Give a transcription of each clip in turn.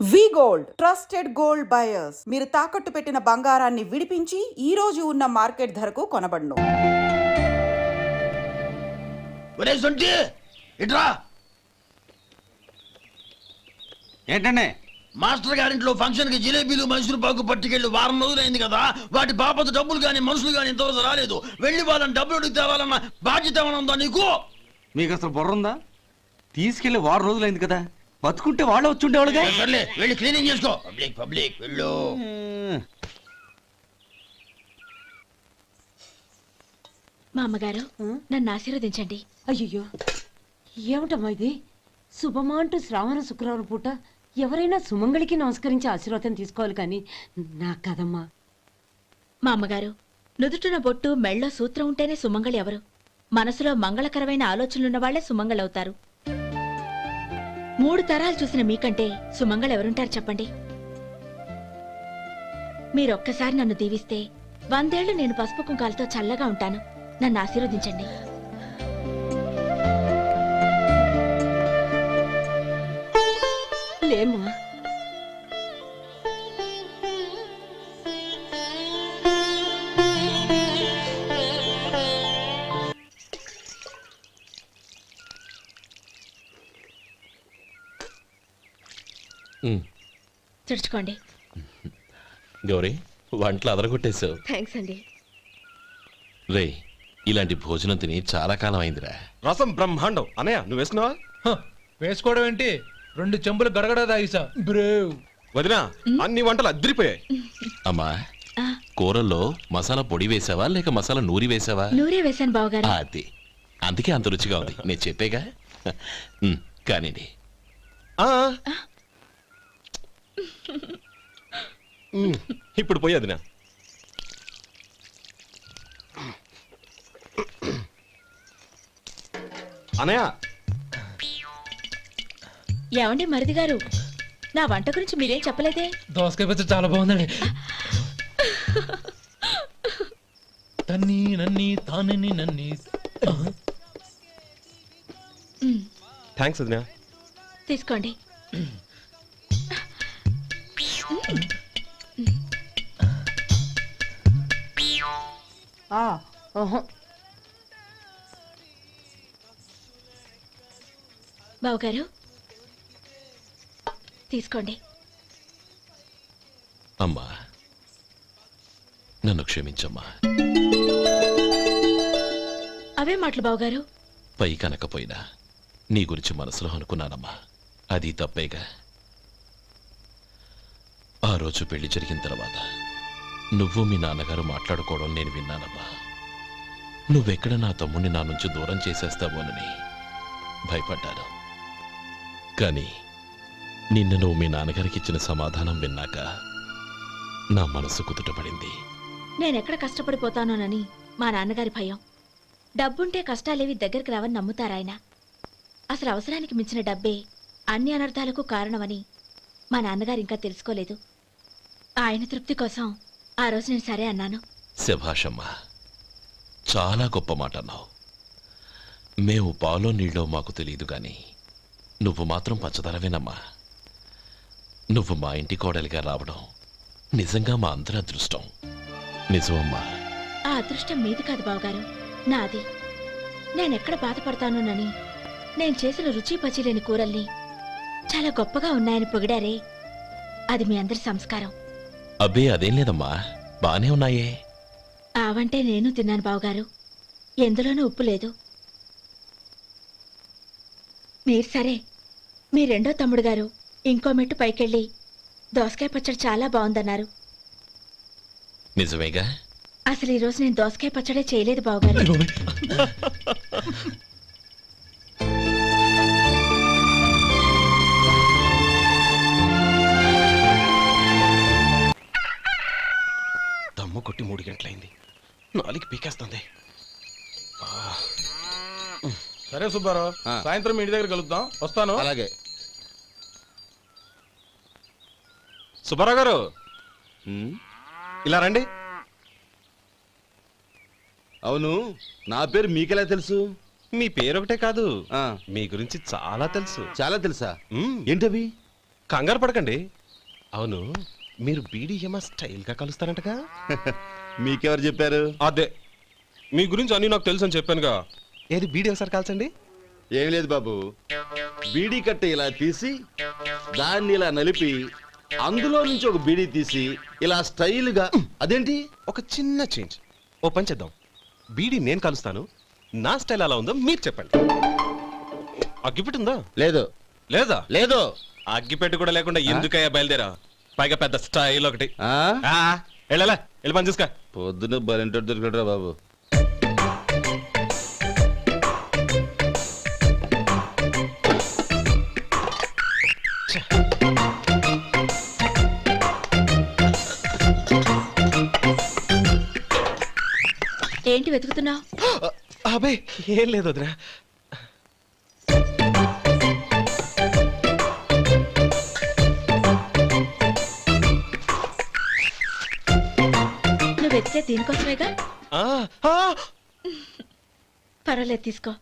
వి gold trusted gold buyers మీరు తాకట్టు పెట్టిన బంగారాన్ని విడిపించి ఈ రోజు ఉన్న మార్కెట్ ధరకు కొనబడును. ఏంటండి మాస్టర్ గారింట్లో ఫంక్షన్ కి జిలేబీలు మైసూరు పాకు పట్టుకెళ్ళి వారం రోజులైంది కదా, వాటి బాపత డబ్బులు కానీ మనుషులు కానీ ఇంతవరకు రాలేదు. వెళ్ళి వాళ్ళని డబ్బులు అడిగి తేవాలన్న బాధ్యత ఏమైనా ఉందా నీకు? మీకు అసలు బుర్ర ఉందా? తీసుకెళ్లి వారం రోజులైంది కదా, బతుకుంటే వాళ్ళు వచ్చి ఉండేవాళ్ళుగా. సర్లే వెళ్ళి క్లీనింగ్ చేసుకో. పబ్లిక్ పబ్లిక్ వెళ్ళు. మా అమ్మగారు నన్ను ఆశీర్వదించండి. అయ్యో ఏమిటమ్మా ఇది? శుభమా అంటూ శ్రావణ శుక్రవారం పూట ఎవరైనా సుమంగళికి నమస్కరించి ఆశీర్వాదం తీసుకోవాలి కానీ నా కదమ్మా. మా అమ్మగారు నుదుటిన బొట్టు మెళ్ళో సూత్రం ఉంటేనే సుమంగళి ఎవరు? మనసులో మంగళకరమైన ఆలోచనలున్న వాళ్లే సుమంగళవుతారు. 3 తరాలు చూసిన మీకంటే సుమంగళ ఎవరుంటారు చెప్పండి? మీరొక్కసారి నన్ను దీవిస్తే 100 ఏళ్లు నేను పసుపు కుంకాలతో చల్లగా ఉంటాను. నన్ను ఆశీర్వదించండి. లేమ్మా, తుడుచుకోండి. గౌరీ, వంటలు అదరగొట్టేశావు. థ్యాంక్స్ అండి. రే, ఇలాంటి భోజనం తిని చాలా కాలం అయిందిరా. రసం బ్రహ్మాండం. అనయ్య నువ్వు వేసుకున్నావా? వేసుకోవడం ఏంటి, 2 చెంబులు గడగడ తాగిసా. బ్రేవ్ వదినా, అన్ని వంటలు అద్దరిపోయాయి. అమ్మా, కూరల్లో మసాలా పొడి వేసావా లేక మసాలా నూరి వేసావా? నూరే వేశాను బావగారు. అది అందుకే అంత రుచిగా ఉంది. నేను చెప్పేగా. కానివ్వండి. ఇప్పుడు పోయి వదినా. అనయ్య, ఏమండి మరిది గారు, నా వంట గురించి మీరేం చెప్పలేదే? దోసకాయ పచ్చడి చాలా బాగుందండి. తన్ని నన్ని తానని నన్ని. థ్యాంక్స్ వదినా. తీసుకోండి. బావగారు తీసుకోండి. అమ్మా, నన్ను క్షమించమ్మా. అవే మాటలు బావగారు. పై కనకపోయినా నీ గురించి మనసులో అనుకున్నానమ్మా. అది తప్పేగా. ఆ రోజు పెళ్లి జరిగిన తర్వాత నువ్వు మీ నాన్నగారు మాట్లాడుకోవడం నేను విన్నానమ్మా. నువ్వెక్కడ నా తమ్ముడిని నా నుంచి దూరం చేసేస్తావోనని భయపడ్డాను. కానీ నిన్న నువ్వు మీ నాన్నగారికి ఇచ్చిన సమాధానం విన్నాక నా మనసు కుదుటపడింది. నేనెక్కడ కష్టపడిపోతానోనని మా నాన్నగారి భయం. డబ్బుంటే కష్టాలేవి దగ్గరికి రావని నమ్ముతారాయన. అసలు అవసరానికి మించిన డబ్బే అన్ని అనర్థాలకు కారణమని మా నాన్నగారు ఇంకా తెలుసుకోలేదు. ఆయన తృప్తి కోసం ఆ రోజు నేను సరే అన్నాను. శభాషమ్మా, చాలా గొప్ప మాట అన్నావు. మేము పాలో నీళ్ళో మాకు తెలియదు గాని నువ్వు మాత్రం పచ్చదనవేనమ్మా. నువ్వు మా ఇంటి కోడలిగా రావడం నిజంగా మా అందరి అదృష్టం. నిజమమ్మా. ఆ అదృష్టం మీది కాదు బావగారు, నాది. నేనెక్కడ బాధపడతానోనని నేను చేసిన రుచి పచిలేని కూరల్ని చాలా గొప్పగా ఉన్నాయని పొగిడారే, అది మీ అందరి సంస్కారం. అబ్బే అదేం లేదమ్మా, బానే ఉన్నాయే. ఆవంటే నేను తిన్నాను బావగారు, ఎందులోనూ ఉప్పు లేదు. మీరు సరే, మీ రెండో తమ్ముడు గారు ఇంకో మెట్టు పైకెళ్ళి దోసకాయ పచ్చడి చాలా బాగుందన్నారు. నిజమేగా? అసలు ఈరోజు నేను దోసకాయ పచ్చడే చేయలేదు బావగారు. దమ్ము కొట్టి 3 గంటలైంది. 4కి పీకేస్తుంది. సరే సుబ్బారావు, సాయంత్రం మీ ఇంటి దగ్గర కలుద్దాం. వస్తాను. అలాగే. సుబ్బారావు గారు ఇలా రండి. అవును, నా పేరు మీకెలా తెలుసు? మీ పేరు ఒకటే కాదు, మీ గురించి చాలా తెలుసు. చాలా తెలుసా? ఏంటవి? కంగారు పడకండి. అవును, మీరు బీడీఎంఆ స్టైల్గా కలుస్తారంటగా? మీకెవరు చెప్పారు? అదే, మీ గురించి అన్నీ నాకు తెలుసు అని చెప్పానుగా. ఏది బీడీ ఒకసారి కాల్చండి. ఏం లేదు బాబు, బీడీ కట్ట ఇలా తీసి దాన్ని ఇలా నలిపి అందులో నుంచి ఒక బీడీ తీసి ఇలా స్టైల్గా. అదేంటి? ఒక చిన్న చేంజ్. ఓ పని చేద్దాం, బీడీ నేను కలుస్తాను, నా స్టైల్ అలా ఉందో మీరు చెప్పండి. అగ్గిపెట్టి ఉందా? లేదు. లేదా? లేదు. అగ్గిపెట్టి కూడా లేకుండా ఎందుకయ్యా బయలుదేరా? పైగా పెద్ద స్టైల్ ఒకటి. ఆ? వెళ్ళాలా, వెళ్ళి పని చూసుకో. పొద్దున బరింటోడు దొరికడరా బాబు. ఏంటి వెతుకుతున్నావు? అబే ఏం లేదు వదినా. నువ్వు వెతికే దీనికోసమేగా. ఆ, ఆ, పర్వాలేదు, తీసుకో.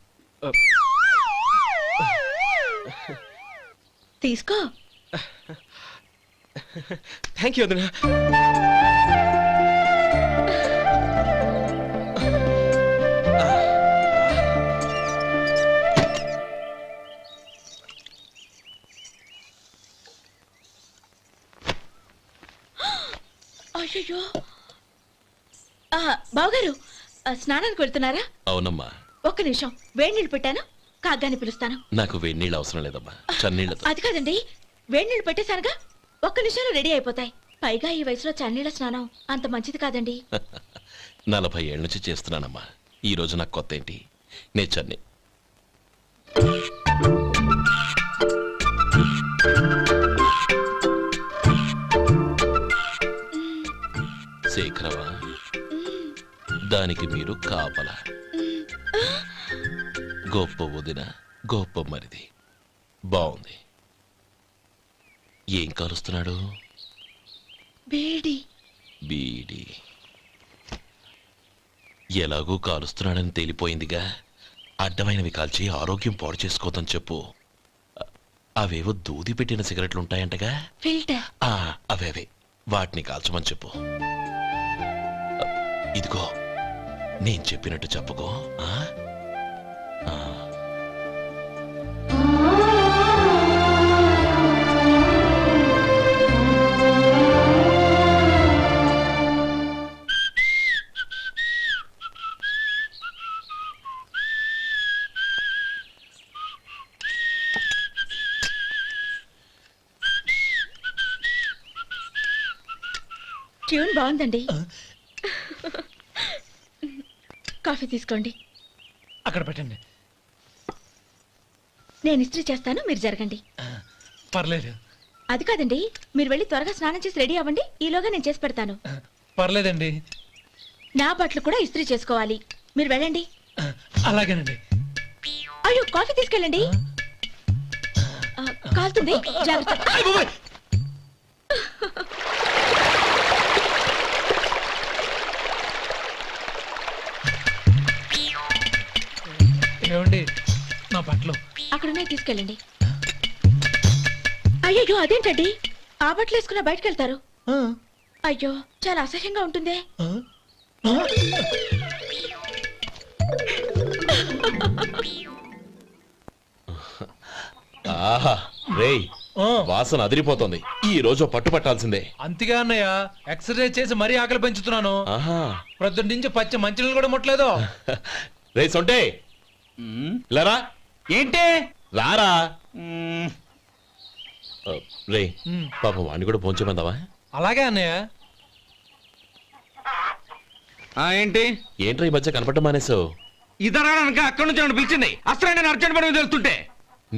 తీసుకో. థ్యాంక్ యూ వదినా. అయ్యో, బావగారు స్నానానికి వెళ్తున్నారా? అవునమ్మా. ఒక్క నిమిషం, వేడి నీళ్ళు పెట్టాను, కాగ్గాని పిలుస్తాను. నాకు వేడి నీళ్ళు అవసరం లేదమ్మా, చన్నీళ్ళతో. అది కాదండి, వేడి నీళ్ళు పెట్టేశానుగా, ఒక్క నిమిషంలో రెడీ అయిపోతాయి. పైగా ఈ వయసులో చన్నీళ్ళ స్నానం అంత మంచిది కాదండి. 40 ఏళ్ళ నుంచి చేస్తున్నానమ్మా. ఈ రోజు నాకు కొత్త ఏంటి? నే చన్ని. శేఖరవా, దానికి మీరు కాపల. గొప్ప వదిన, గొప్ప మరిది. బాగుంది. ఏం కలుస్తున్నాడు? వేడి. బీడి. ఎలాగూ కాలుస్తున్నాడని తేలిపోయిందిగా. అడ్డమైనవి కాల్చి ఆరోగ్యం పాడు చేసుకోదని చెప్పు. అవేవో దూది పెట్టిన సిగరెట్లు ఉంటాయంటగా. ఫిల్టర్. అవే వాటిని కాల్చమని చెప్పు. ఇదిగో, నేను చెప్పినట్టు చెప్పుకో. ట్యూన్ బాగుందండి. కాఫీ తీసుకోండి. అక్కడ పెట్టండి. నేను ఇస్త్రీ చేస్తాను, మీరు జరగండి. పర్లేదు. అది కాదండి, మీరు వెళ్ళి త్వరగా స్నానం చేసి రెడీ అవ్వండి, ఈలోగా నేను చేసి పెడతాను. పర్లేదండి. నా బట్టలు కూడా ఇస్త్రీ చేసుకోవాలి, మీరు వెళ్ళండి. అలాగేనండి. అయ్యో, కాఫీ తీసుకెళ్ళండి. కాలుతుంది, జాగ్రత్త. ఏమండి, నా బట్టలు అక్కడున్నాయి, తీసుకెళ్ళండి. అయ్యో, అదేంటండి, ఆ బట్టలు వేసుకున్న బయటకు వెళ్తారు? అయ్యో, చాలా అసహ్యంగా ఉంటుందే. ఆహా రేయ్, వాసన అదిరిపోతుంది. ఈ రోజు పట్టుపట్టాల్సిందే. అంతగా అన్నయ్య, ఎక్సర్సైజ్ చేసి మరీ ఆకలి పెంచుతున్నాను. ఆహా, ప్రొద్దున నుంచి పచ్చి మంచినీళ్ళు కూడా ముట్టలేదు. రే సొంటే, లరా. ఏంటి? రారా. రే, పాపం వాడిని కూడా పోంచమందావా? అలాగే అన్నయ్య. ఏంటి? ఏంట్రా ఈ మధ్య కనపడడం మానేసావు? ఇదనక అక్కడి నుంచి నన్ను పిలిచింది. అసలు నేను అర్జెంట్ పని తెలుస్తుంటే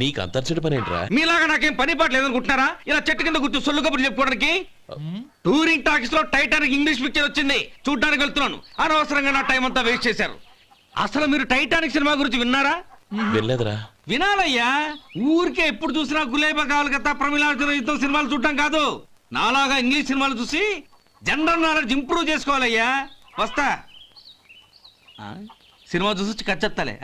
నీకు అంతర్చడి పని ఏంట్రా? మీలాగా నాకేం పని పాట లేదనుకుంటున్నారా? ఇలా చెట్టు కింద కూర్చో సొల్లు కబుర్లు చెప్పుకోవడానికి. టూరింగ్ టాకీస్ లో టైటానిక్ ఇంగ్లీష్ పిక్చర్ వచ్చింది, చూడ్డానికి వెళ్తున్నాను. అనవసరంగా నా టైం అంతా వేస్ట్ చేశారు. అసలు మీరు టైటానిక్ సినిమా గురించి విన్నారా? వెళ్ళలేదురా. వినాలయ్యా. ఊరికే ఎప్పుడు చూసినా గులేబా కావాలి కదా, ప్రమిళార్జున యుద్ధం సినిమాలు చూడటం కాదు. నాలాగా ఇంగ్లీష్ సినిమాలు చూసి జనరల్ నాలెడ్జ్ ఇంప్రూవ్ చేసుకోవాలయ్యా. వస్తా. సినిమా చూసి కచ్చెత్తాలే.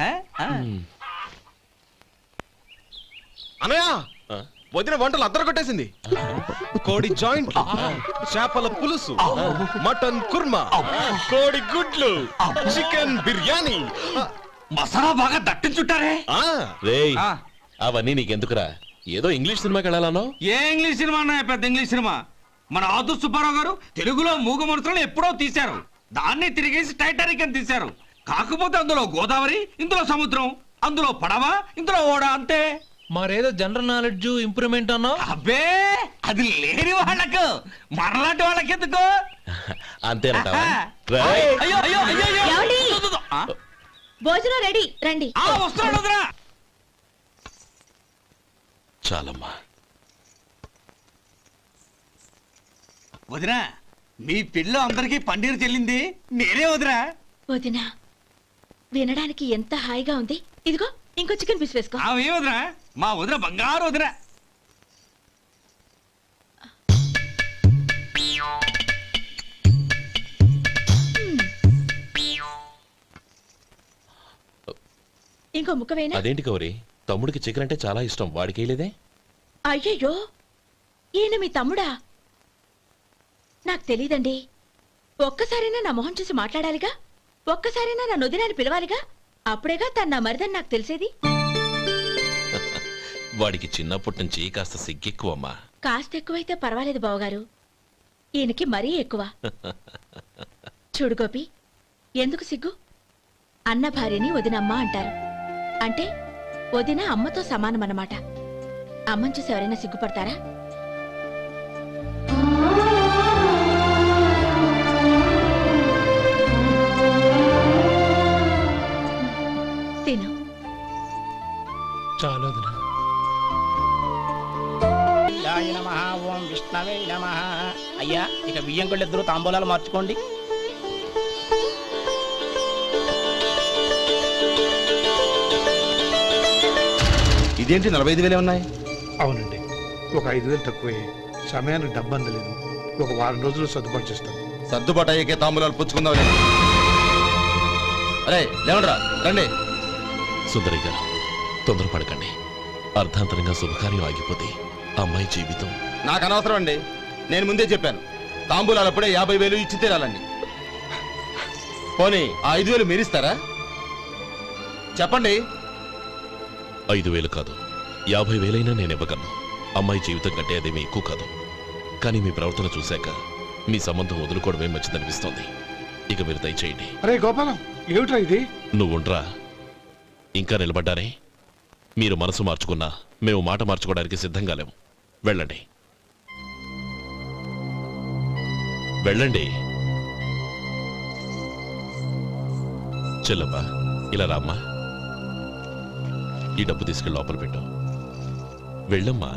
అనయ్య, వదిన వంటలు అద్దరు కొట్టేసింది. కోడి జాయింట్, చేపల పులుసు, మటన్ కుర్మా, కోడి గుడ్లు, చికెన్ బిర్యానీ. మసాలా బాగా దట్టించుంటారే. ఆ, రేయ్ ఆ. అవన్నీ నీకెందుకురా? ఏదో ఇంగ్లీష్ సినిమాకి వెళ్ళాలనో. ఏ ఇంగ్లీష్ సినిమా అన్న పెద్ద ఇంగ్లీష్ సినిమా? మన ఆదు సుబ్బారావు గారు తెలుగులో మూగమరుతులను ఎప్పుడో తీశారు. దాన్ని తిరిగేసి టైటానిక్ అని తీశారు. కాకపోతే అందులో గోదావరి, ఇందులో సముద్రం, అందులో పడవ, ఇందులో ఓడ, అంతే. మరేదో జనరల్ నాలెడ్జ్ ఇంప్రూవ్మెంట్ అన్నావు. అబ్బే అది లేని వాళ్ళకు, మనలాంటి వాళ్ళకి ఎందుకు? అంతేనంటావా? ఆహా. రేయ్, అయ్యో అయ్యో అయ్యో అయ్యో. ఏమండి? ఆ, భోజనం రెడీ, రండి. ఆ, వస్తున్నాడు వదినా. చాలమ్మా. వదినా, మీ పిల్ల అందరికీ పన్నీరు చెల్లింది నేనే వదినా. వదినా, వినడానికి ఎంత హాయిగా ఉంది. ఇదిగో ఇంకో చికెన్ పీస్ వేసుకో. ఆమె వదినా, మా వదిన బంగారు వదినా. ఇంకో ముక్క వేయనా? అదేంటి గౌరీ, తమ్ముడికి చికెన్ అంటే చాలా ఇష్టం, వాడికి వేయలేదే? అయ్యయ్యో, ఈయన మీ తమ్ముడా? నాకు తెలీదండి. ఒక్కసారైనా నా మొహం చూసి మాట్లాడాలిగా, ఒక్కసారైనా నా నొదినాన్ని పిలవాలిగా, అప్పుడేగా తన నా మరిదని నాకు తెలిసేది. వాడికి చిన్నప్పటి నుంచి కాస్త సిగ్గెక్కువమ్మా. కాస్త ఎక్కువైతే పర్వాలేదు బావగారు, ఈయనకి మరీ ఎక్కువ. చూడు గోపి, ఎందుకు సిగ్గు? అన్న భార్యని వదినమ్మ అంటారు. అంటే వదిన అమ్మతో సమానమన్నమాట. అమ్మని చూసి ఎవరైనా సిగ్గుపడతారా? తిను. చాలు వదినా. నమః ఓం విష్ణవే నమః. అయ్యా, ఇక బియ్యం కొళ్ళు ఇద్దరు తాంబూలాలు మార్చుకోండి. ఇదేంటి 45,000 ఉన్నాయి? అవునండి, ఒక 5,000 తక్కువే. సమయానికి డబ్బు అందలేదు. ఒక వారం రోజులు సర్దుబాటు చేస్తాం. సర్దుబాటు అయ్యే తాంబూలాలు పుచ్చుకుందాం. అరే లేవండ్రా, రండి. సుందరి గారు, తొందరపడకండి. అర్ధాంతరంగా శుభకార్యం ఆగిపోతే అమ్మాయి జీవితం. నాకు అనవసరం అండి, నేను ముందే చెప్పాను. తాంబూలాలు అప్పుడే 50,000 ఇచ్చి తీరాలండి. పోనీ ఆ 5,000 మీరిస్తారా? చెప్పండి. 5,000 కాదు, 50,000 నేను ఇవ్వగలను. అమ్మాయి జీవితం కంటే అదేమీ ఎక్కువ కాదు. కానీ మీ ప్రవర్తన చూశాక మీ సంబంధం వదులుకోవడమే మంచిదనిపిస్తోంది. ఇక మీరు దయచేయండి. అరే గోపాలం, ఏమిట్రా ఇది? నువ్వుండ్రా, ఇంకా నిలబడ్డానే. మీరు మనసు మార్చుకున్నా మేము మాట మార్చుకోవడానికి సిద్ధంగా లేము. వెళ్ళండి, వెళ్ళండి. చెల్లమ్మా, ఇలా రామ్మా. ఈ డబ్బు తీసుకెళ్ళి లోపల పెట్టు. వెళ్ళమ్మా.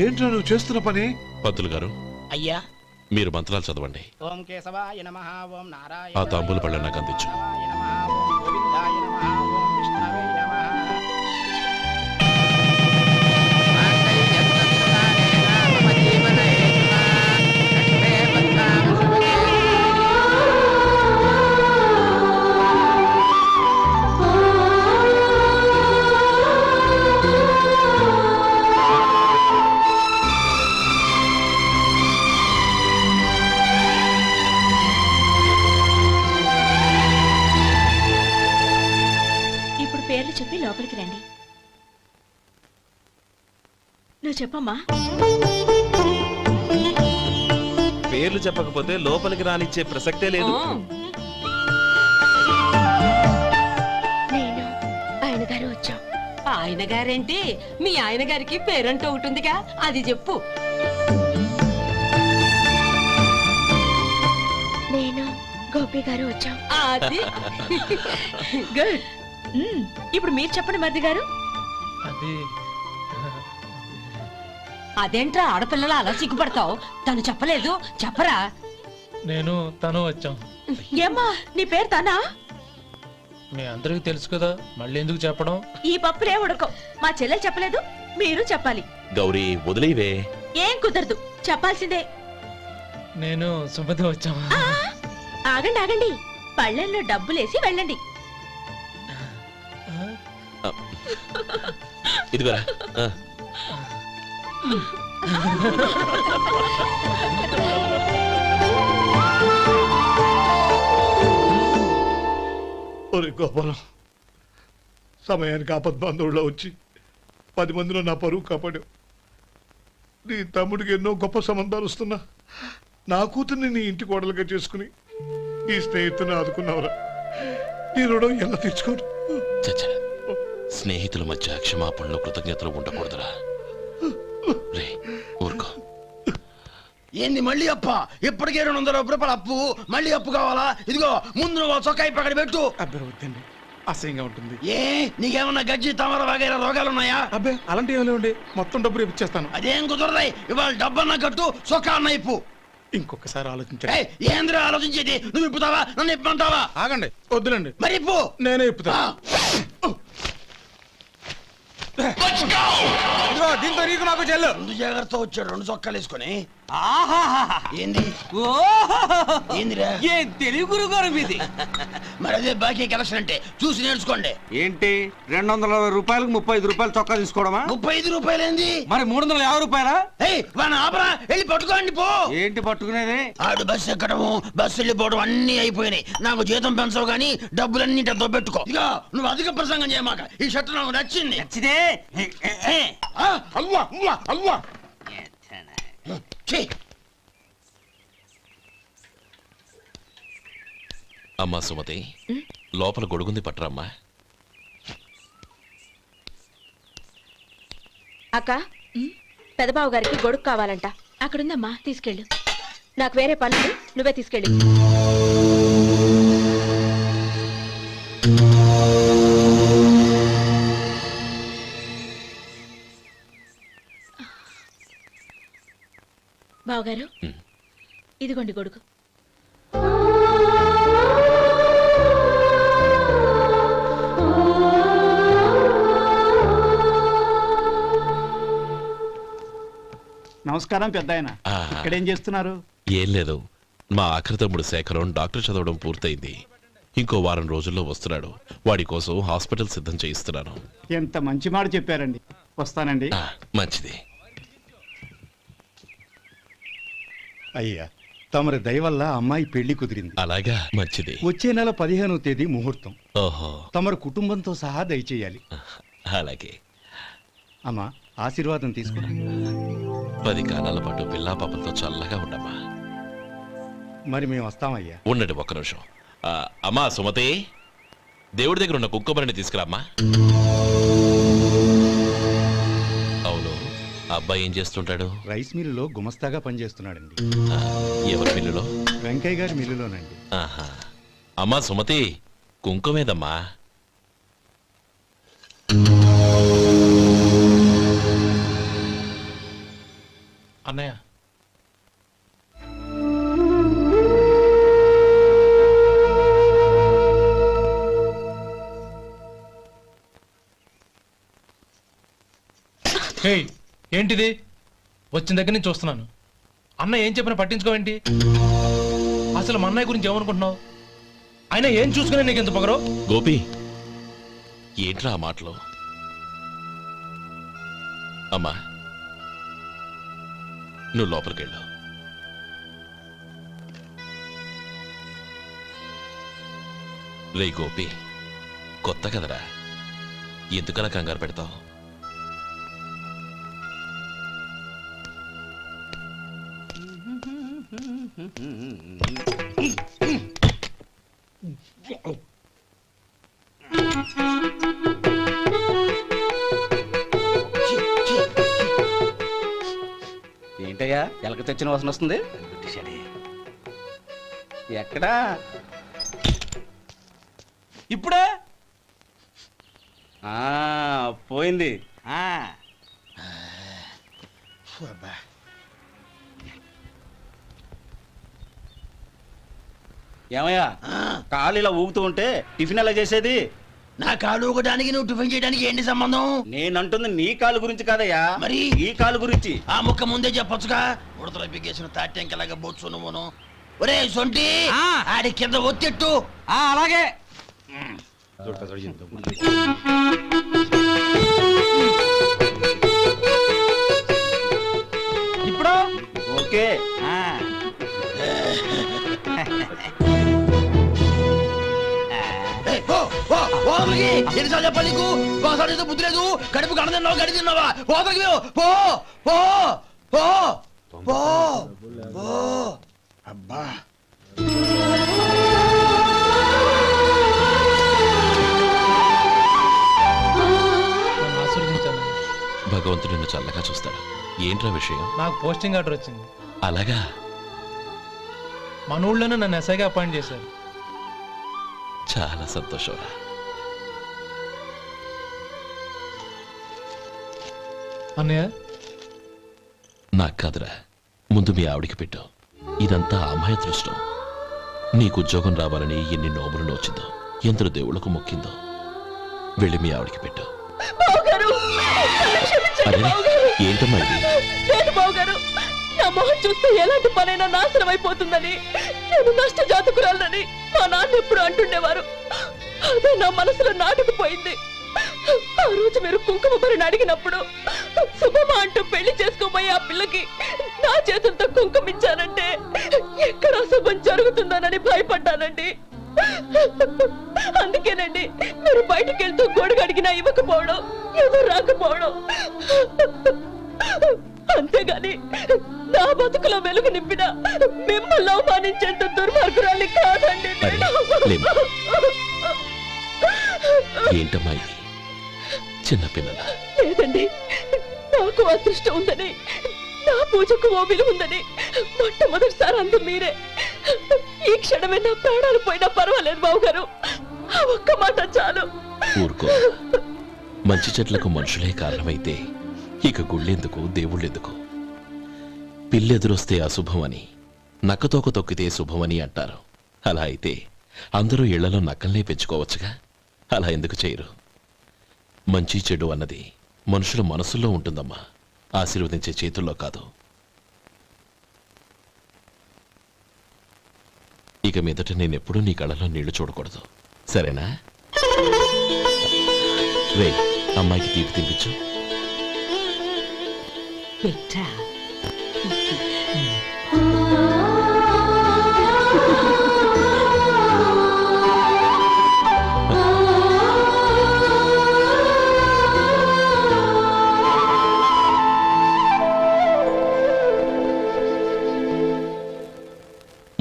ఏంట్రా నువ్వు చేస్తున్న పని? పంతులు గారు, అయ్యా, మీరు మంత్రాలు చదవండి. ఓం కేశవాయ నమః ఓం నారాయణ. ఆ తాంబూల పళ్ళ నాకు అందించు. ఓం గోవిందాయ నమః ఓం విష్ణవే నమః. ఇప్పుడు పేర్లు చెప్పి లోపలికి రండి. నువ్వు చెప్పమ్మా. పేర్లు చెప్పకపోతే లోపలికి రానిచ్చే ప్రసక్తే లేదు. నేను ఆయన గారు వచ్చాం. ఆయన గారేంటి, మీ ఆయన గారికి పేరంటూ ఒకటి ఉందిగా, అది చెప్పు. నేను గోపి గారు వచ్చాం. అది గుడ్. ఇప్పుడు మీరు చెప్పండి మరిది గారు. అది అదేంట్రా ఆడపిల్లలు అలా సిగ్గుపడతావు? తను చెప్పలేదు, చెప్పరా? నేను తను వచ్చాం. ఏమ్మా, నీ పేరు తానా? మీ అందరికీ తెలుసు కదా, మళ్ళీ ఎందుకు చెప్పడం? ఈ పప్పులే ఉడకం. మా చెల్లెలు చెప్పలేదు, మీరు చెప్పాలి. గౌరీ, వదిలేవే. ఏం కుదరదు, చెప్పాల్సిందే. నేను సుమతి వచ్చాం. ఆ, ఆగండి ఆగండి, పళ్ళెంలో డబ్బులేసి వెళ్ళండి. ఇదిగోరా. ఒరే గోపాలం, సమయానికి ఆపద్బంధువుల్లో వచ్చి 10 మందిలో నా పరువు కాపాడావు. నీ తమ్ముడికి ఎన్నో గొప్ప సంబంధాలు వస్తున్నా నా కూతుర్ని నీ ఇంటి కోడలుగా చేసుకుని నీ స్నేహితుని ఆదుకున్నావురా. నీ రుణం ఎలా తీర్చుకోరు? చచ్చ, స్నేహితుల మధ్య క్షమాపణలు కృతజ్ఞతలు ఉండకూడదురా. రే ఊరుకో. ఏంది మళ్ళీ అప్ప? ఇప్పటికే 200 రూపాయలు అప్పు, మళ్ళీ అప్పు కావాలా? ఇదిగో ముందు నువ్వు ఆ చొక్కా పక్కన పెట్టు. అబ్బే వద్దండి, అసహ్యంగా ఉంటుంది. ఏ నీకేమన్నా గజ్జి తమర వగైరా రోగాలున్నాయా? అబ్బే అలాంటి ఏమి లేవండి, మొత్తం డబ్బు రేపు ఇచ్చేస్తాను. అదేం కుదరదాయి. ఇవాళ డబ్బన్నా కట్టు, చొక్కా అన్న ఇప్పు. ఇంకొకసారి ఆలోచించండి. ఏయ్, ఏందిరా ఆలోచించేది? నువ్వు ఇప్పుతావా, నన్ను ఇప్పమంటావా? ఆగండి, వద్దులండి, మరి ఇప్పు. నేనే ఇప్పుతా. ఇదిగో, దీంతో నీకు నాకు చెల్లు. ముందు జాగ్రత్త వచ్చాడు 2 చొక్కాలు వేసుకొని. ఆహాహా. ఏంది ఏందిరా? ఏ తెలుగు గురుగారు మీది? మరి అదే బాకీ కలెక్షన్ అంటే చూసి నేర్చుకోండి. ఏంటి 220 రూపాయలకు 35 రూపాయలు చొక్కా తీసుకోవడమా? 35 రూపాయలు ఏంది? మరి 350 రూపాయలా? ఏయ్ వాడిని ఆపరా, వెళ్ళి పట్టుకోండి పో. ఏంటి పట్టుకునేది? ఆడు బస్సు ఎక్కడము, బస్సు వెళ్ళిపోవడం అన్ని అయిపోయినాయి. నాకు జీతం పెంచవు గానీ డబ్బులన్నీ దొబ్బెట్టుకో. ఇక నువ్వు అధిక ప్రసంగం చేయమాక. ఈ షర్ట్ నాకు నచ్చింది. నచ్చితే అల్వా అల్వా అల్వా. అమ్మా సుమతి, లోపల గొడుగుంది పట్టరమ్మా. అక్క పెదబాబు గారికి గొడుగు కావాలంట. అక్కడుందమ్మా, తీసుకెళ్ళు. నాకు వేరే పనులు, నువ్వే తీసుకెళ్ళు. బావగారు, ఇదిగోండి గొడుగు. నమస్కారం పెద్దాయన. ఆహా. ఇక్కడేం చేస్తున్నారు? ఏం లేదు, మా ఆఖరి తమ్ముడు శేఖరం డాక్టర్ చదవడం పూర్తయింది. ఇంకో వారం రోజుల్లో వస్తున్నాడు. వాడి కోసం హాస్పిటల్ సిద్ధం చేయిస్తున్నాను. ఎంత మంచి మాట చెప్పారండి. వస్తానండి. మంచిది. అయ్యా, తమరి దయ వల్ల అమ్మాయి పెళ్లి కుదిరింది. అలాగా, మంచిది. వచ్చే నెల 15వ తేదీ ముహూర్తం. ఓహో, తమరు కుటుంబంతో సహా దయచేయాలి. అలాగే. అమ్మా, ఆశీర్వాదం తీసుకురా. 10 కాలాల పాటు పిల్లా పాపలతో చల్లగా ఉండమ్మా. మరి మేము వస్తామయ్యా. ఉండండి ఒక్క నిమిషం. అమ్మా సుమతి, దేవుడి దగ్గర ఉన్న కుక్కమరిని తీసుకురామ్మా. అవును, అబ్బాయి ఏం చేస్తుంటాడు? రైస్ మిల్లులో గుమస్తాగా పనిచేస్తున్నాడండి. ఎవరి మిల్లులో? వెంకయ్య గారి మిల్లులోనండి. ఆహా. అమ్మా సుమతి, కుంకుమేదమ్మా? అన్నయ్య, హేయ్, ఏంటిది? వచ్చిన దగ్గర నుంచి చూస్తున్నాను. అన్న ఏం చెప్పినా పట్టించుకోవేంటి? అసలు మా అన్నయ్య గురించి ఏమనుకుంటున్నావు? ఆయన ఏం చూసుకునే నీకు ఎంత పొగరు? గోపి, ఏంట్రా ఆ మాటలు? అమ్మా, నువ్వు లోపలికెళ్ళు. రే గోపి, కొత్త కదరా, ఎందుకలా కంగారు పెడతావు? ఏంటయ్యా ఎలక తెచ్చిన వాసన వస్తుంది? ఎక్కడా? ఇప్పుడే పోయింది. ఏమయ్యా, కాలు ఇలా ఊగుతూ ఉంటే టిఫిన్ ఎలా చేసేది? నా కాలు ఊగడానికి నువ్వు టిఫిన్ చేయడానికి ఏంటి సంబంధం? నేనంటుంది నీ కాలు గురించి కాదయ్యా, మరి ఈ కాలు గురించి. ఆ ముక్క ముందే చెప్పొచ్చుగా. ఉడతలో బిగ్గేసిన తాట్యంకలాగా బొచ్చు నువ్వును. ఒరే సొంటి, ఆడి కింద ఒత్తెట్టు. అలాగే. ఇప్పుడు ఓకే ఎన్నిసార్లు చెప్పాలి నీకు? ఒకసారి ఏదో బుద్ధి లేదు, కడుపు కడదన్నావు, గడి తిన్నావా? పోతలకి పో పో పో పో పో. అబ్బా నన్ను ఆశీర్వదించాను. భగవంతుడు నిన్ను చల్లగా చూస్తాడు. ఏంట్రా విషయం? నాకు పోస్టింగ్ ఆర్డర్ వచ్చింది. అలాగా? మన ఊళ్ళోనే నన్ను ఎస్ఐగా అపాయింట్ చేశారు. చాలా సంతోషంరా. అన్నయ్య, నాకు కాదురా, ముందు మీ ఆవిడికి పెట్టు. ఇదంతా అమ్మాయి అదృష్టం. నీకు ఉద్యోగం రావాలని ఎన్ని నోములు నోచిందో, ఎందరు దేవుళ్లకు మొక్కిందో. వెళ్ళి మీ ఆవిడికి పెట్టు. అరే, ఏంటమ్మా ఇది? లేదు బావగారు, నా మొహం చూస్తే ఎలాంటి పనైనా నాశనం అయిపోతుందని, నేను నష్ట జాతకురాలని మా నాన్న ఎప్పుడు అంటుండేవారు. అదే నా మనసులో నాటుకుపోయింది. ఆ రోజు మీరు కుంకుమ భరిని అడిగినప్పుడు శుభమా అంటూ పెళ్లి చేసుకోబోయే ఆ పిల్లకి నా చేతులతో కుంకుమ ఇచ్చానంటే ఎక్కడ శుభం జరుగుతుందోనని భయపడ్డానండి. అందుకేనండి మీరు బయటికి వెళ్తూ గొడుగు అడిగినా ఇవ్వకపోవడం, ఎదురు రాకపోవడం. అంతేగాని నా బతుకులో వెలుగు నింపిన మిమ్మల్ని అవమానించేంత దుర్మార్గురాలి కాదండి. అరే, లేమ్మా. ఏంటమ్మా ఇది? చిన్నపిల్లల లేదండి, నాకు అదృష్టం ఉందని, నా పూజకు ఓ విలువ ఉందని మొట్టమొదటిసారి అందు మీరే. ఈ క్షణమే నా ప్రాణాలు పోయినా పర్వాలేదు బావగారు, ఆ ఒక్క మాట చాలు. ఊరుకో. మంచి చెట్లకు మనుషులే కారణమైతే ఇక గుళ్ళెందుకు, దేవుళ్ళెందుకు? పిల్లెదురొస్తే అశుభమని, నక్కతోక తొక్కితే శుభమని అంటారు. అలా అయితే అందరూ ఇళ్లలో నక్కల్నే పెంచుకోవచ్చుగా. అలా ఎందుకు చేయరు? మంచి చెడు అన్నది మనుషుల మనసుల్లో ఉంటుందమ్మా, ఆశీర్వదించే చేతుల్లో కాదు. ఇక మీదట నేనెప్పుడూ నీ కళ్ళలో నీళ్లు చూడకూడదు, సరేనా? రే, అమ్మాయికి తీపి తినిపించు. పెట్రా.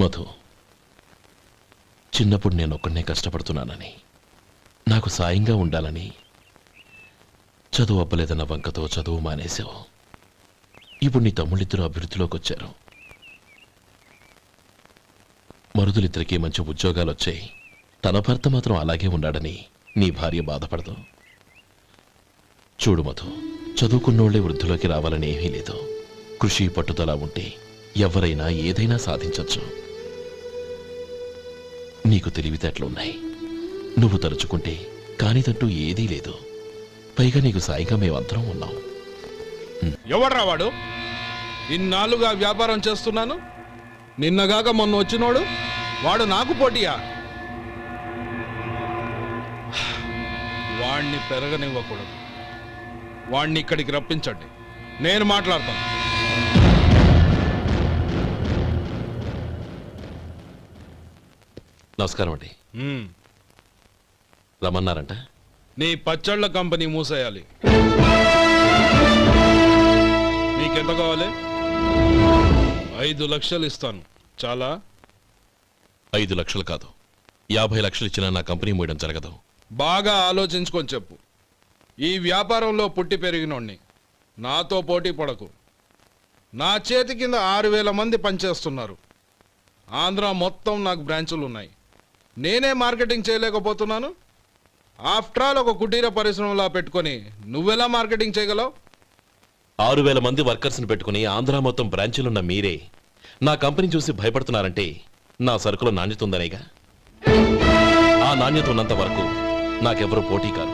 మధు, చిన్నప్పుడు నేను ఒక్కడనే కష్టపడుతున్నానని, నాకు సాయంగా ఉండాలని చదువు అవ్వలేదన్న వంకతో చదువు మానేశావు. ఇప్పుడు నీ తమ్ముళ్ళిద్దరూ అభివృద్ధిలోకి వచ్చారు. మరుదులిద్దరికీ మంచి ఉద్యోగాలు వచ్చాయి. తన భర్త మాత్రం అలాగే ఉన్నాడని నీ భార్య బాధపడదు. చూడు మధు, చదువుకున్నోళ్లే వృద్ధిలోకి రావాలని ఏమీ లేదు. కృషి పట్టుదల ఉంటే ఎవరైనా ఏదైనా సాధించొచ్చు. నీకు తెలివితేటలున్నాయి. నువ్వు తలుచుకుంటే కానిదంటూ ఏదీ లేదు. పైగా నీకు సాయిగా మేమందరం ఉన్నాం. ఎవడ్రా వాడు? ఇన్నాళ్ళుగా వ్యాపారం చేస్తున్నాను, నిన్నగాక మొన్న వచ్చినోడు వాడు నాకు పోటీయా? వాణ్ణి పెరగనివ్వకూడదు. వాణ్ణి ఇక్కడికి రప్పించండి, నేను మాట్లాడతాను. నమస్కారం అండి. రమ్మన్నారంట? నీ పచ్చళ్ళ కంపెనీ మూసేయాలి. నీకెంత కావాలి? 5 లక్షలు ఇస్తాను. చాలా? 5 లక్షలు కాదు, 50 లక్షలు ఇచ్చినా నా కంపెనీ మూయడం జరగదు. బాగా ఆలోచించుకొని చెప్పు. ఈ వ్యాపారంలో పుట్టి పెరిగినోడ్ని, నాతో పోటీ పడకు. నా చేతి కింద 6,000 మంది పనిచేస్తున్నారు. ఆంధ్ర మొత్తం నాకు బ్రాంచులు ఉన్నాయి. నేనే మార్కెటింగ్ చేయలేకపోతున్నాను. ఆఫ్టర్ ఆల్ ఒక కుటీర పరిశ్రమలా పెట్టుకొని నువ్వెలా మార్కెటింగ్ చేయగలవు? 6,000 మంది వర్కర్స్ని పెట్టుకుని ఆంధ్ర మొత్తం బ్రాంచీలున్న మీరే నా కంపెనీ చూసి భయపడుతున్నారంటే నా సరుకులో నాణ్యత ఉందనేగా. ఆ నాణ్యత ఉన్నంత వరకు నాకెవరూ పోటీ కాదు.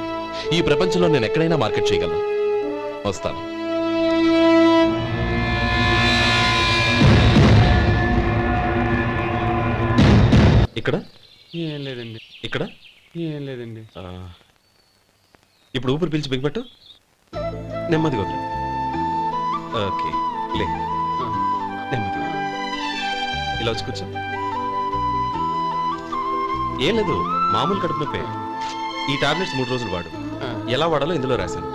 ఈ ప్రపంచంలో నేను ఎక్కడైనా మార్కెట్ చేయగలను. వస్తాను. ఇక్కడ ఏం లేదండి. ఇక్కడ ఏం లేదండి. ఇప్పుడు ఊపిరి పీల్చి బిగ్బట్టు, నెమ్మదిగా వదిలి. ఓకే, లే. నెమ్మదిగా ఇలా వచ్చి కూర్చో. ఏం లేదు, మామూలు కడుపు నొప్పే. ఈ టాబ్లెట్స్ 3 రోజులు వాడు. ఎలా వాడాలో ఇందులో రాశాను.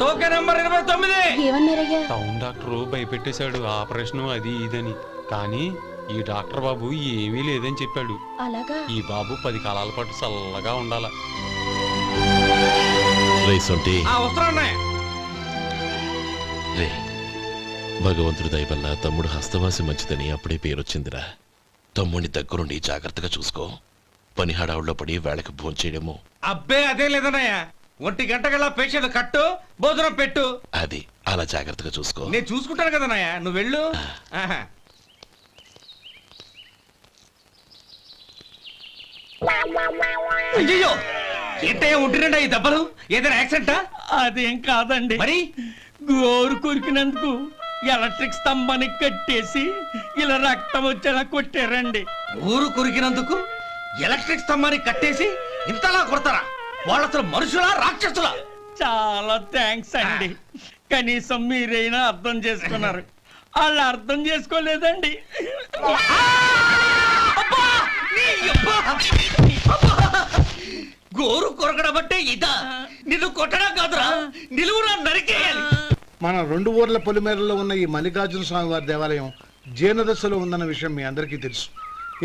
Token number 29. ఏమన్నారయ్యా? టౌన్ డాక్టరు భయపెట్టేశాడు, ఆపరేషన్ అది ఇదని. కానీ ఈ డాక్టర్ బాబు ఏమీ లేదని చెప్పాడు. అలాగా? ఈ బాబు 10 కాలాల పాటు చల్లగా ఉండాల. వస్తున్నా రే, భగవంతుడి దయ వల్ల తమ్ముడు హస్తవాసి మంచిదని అప్పుడే పేరొచ్చిందిరా. తమ్ముడిని దగ్గరుండి జాగ్రత్తగా చూసుకో. పని హడావుల్లో పడి వేళకి భోంచేయడము. అబ్బే అదే లేదన్నయ్య. 1 గంటకల్లా పేషెంట్ కట్టు, భోజనం పెట్టు. అది అలా జాగ్రత్తగా చూసుకో. నేను చూసుకుంటాను కదన్నయ్య, నువ్వు వెళ్ళు. అయ్యో, ఏంటయ్యా ఉంటున్నాడా ఈ దెబ్బలు? ఏదైనా యాక్సిడెంటా? అదేం కాదండి, మరి గోరు కొరికినందుకు ఎలక్ట్రిక్ స్తంభానికి కట్టేసి ఇలా రక్తం వచ్చేలా కొట్టారండి. ఊరు కొరికినందుకు ఎలక్ట్రిక్ స్తంభాన్ని కట్టేసి ఇంతలా కొడతారా? వాళ్ళు అసలు మనుషులా రాక్షసులా? చాలా థ్యాంక్స్ అండి, కనీసం మీరైనా అర్థం చేసుకున్నారు. వాళ్ళు అర్థం చేసుకోలేదండి. గోరు కొరకడం అంటే ఇదా? నిన్ను కొట్టడం కాదురా, నిలువురా నరికేయాలి. మన 2 ఊర్ల పొలిమేరలో ఉన్న ఈ మల్లికార్జున స్వామి వారి దేవాలయం జీర్ణదశలో ఉందన్న విషయం మీ అందరికీ తెలుసు.